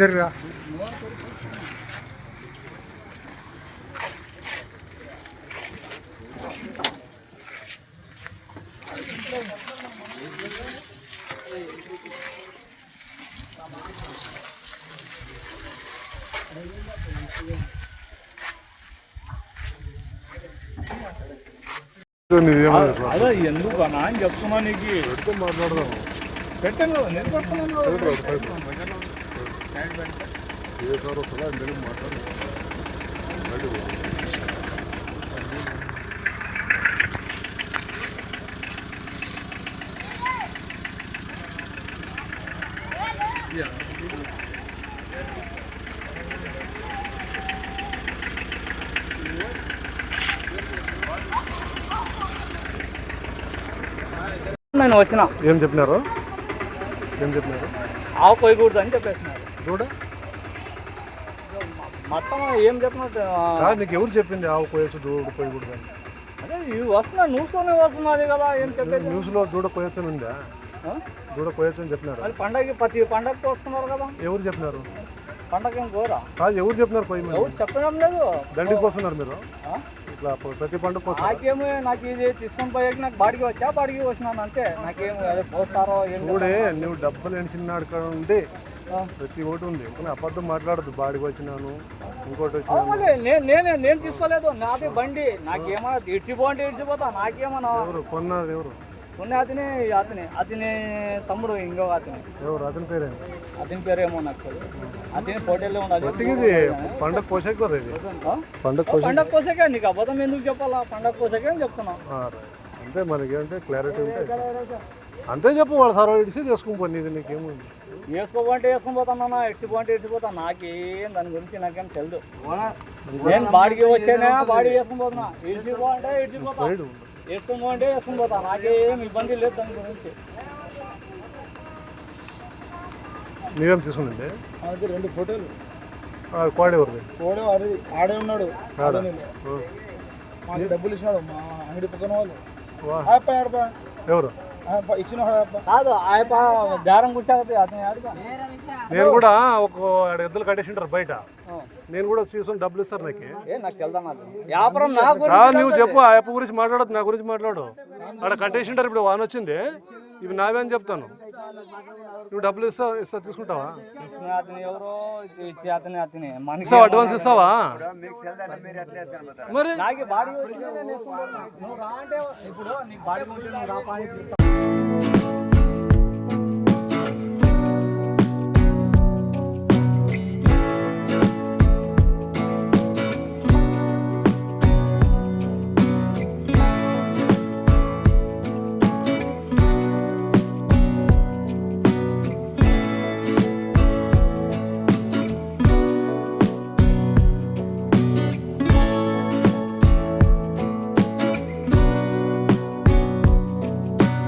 జరుగా అదే ఎందుకు అన్నా అని చెప్తున్నా నీకు పెడితే మాట్లాడదాం పెట్టాను కదా నేను నేను వచ్చిన ఏం చెప్పినారు ఆవు పోయకూడదు అని చెప్పేస్తున్నారు చూడ మొత్తం ఏం చెప్పినట్టు నీకు ఎవరు చెప్పింది ఆవు పోయొచ్చు దూడ పోయకూడదు అని? అదే ఇవి వస్తున్నా న్యూస్లోనే వస్తున్నది కదా ఏం చెప్పేది న్యూస్లో దూడ పోయొచ్చు అని ఉందా? దూడ పోయొచ్చు అని చెప్పినారు. అది పండగకి ప్రతి పండగకి వస్తున్నారు కదా. ఎవరు చెప్పినారు? పండగ ఏం కోరా కాదు ఎవరు చెప్పినారు? పోయి ఎవరు చెప్పడం లేదు. దండికి వస్తున్నారు మీరు ఇట్లా ప్రతి పండుగ నాకేమో నాకు ఇది తీసుకొని పోయాక నాకు బాడికి వచ్చినాను అంతే. నాకేం అదే పోస్తారో చూడే నువ్వు డబ్బులు ఎనిచినాడు కాడ ఉండి ప్రతి ఓటు ఉంది కానీ అబద్ధం మాట్లాడదు. బాడికి వచ్చినాను ఇంకోటి వచ్చినాను నేను తీసుకోలేదు. నాది బండి నాకేమన్నా ఇడిచిపోతా నాకేమన్నా. ఎవరు కొన్నారు? ఎవరు ఉన్న అతని తమ్ముడు ఇంకో ఎవరు? అతని పేరే? అతని పేరేమో నాకు అతని ఫోటోలో ఉన్నది. పండగ కోసాక కదా ఇది పండగ కోసాకే. నీకు అబద్ధం ఎందుకు చెప్పాలా? పండగ కోసాకే అని చెప్తున్నా అంతే. మనకి అంటే క్లారిటీ ఉంటే అంతే చెప్పు. వాళ్ళు సర్వ ఇడిసి చేసుకుని పోనీ. ఇది నీకేముంది? వేసుకోమంటే వేసుకొని పోతాను, ఇడిచిపోతా. నాకేం దాని గురించి నాకేం తెలియదు. నేను బాడికి వచ్చానా బాడీ వేసుకుని పోతున్నా. ఇడిచిపోతే ఇడిచిపోతా, వేసుకోమంటే వేసుకుని పోతా. నాకేం ఇబ్బంది లేదు దాని గురించి. నీవేం తీసుకుంటే అది 2 ఫోటోలు. కోడ ఎవరిది? కోడే ఆడే ఉన్నాడు. మాకు డబ్బులు ఇచ్చినాడు మా అంగడి పక్కన వాళ్ళు. ఎవరు ఇచ్చిన కాదు దారం కూర్చోకపోతే అతని నేను కూడా ఒక ఎద్దులు కట్టేసింటారు బయట. నేను కూడా చూసాను. డబ్బులు ఇస్తారు నాకు తెలుదా? వ్యాపారం నువ్వు చెప్పు. ఆ అప్ప గురించి మాట్లాడదు, నా గురించి మాట్లాడు. అక్కడ కట్టేసింటారు. ఇప్పుడు వాన వచ్చింది. ఇవి నావే అని చెప్తాను. నువ్వు డబ్బులు ఇస్తా తీసుకుంటావా? అడ్వాన్స్ ఇస్తావా? మరి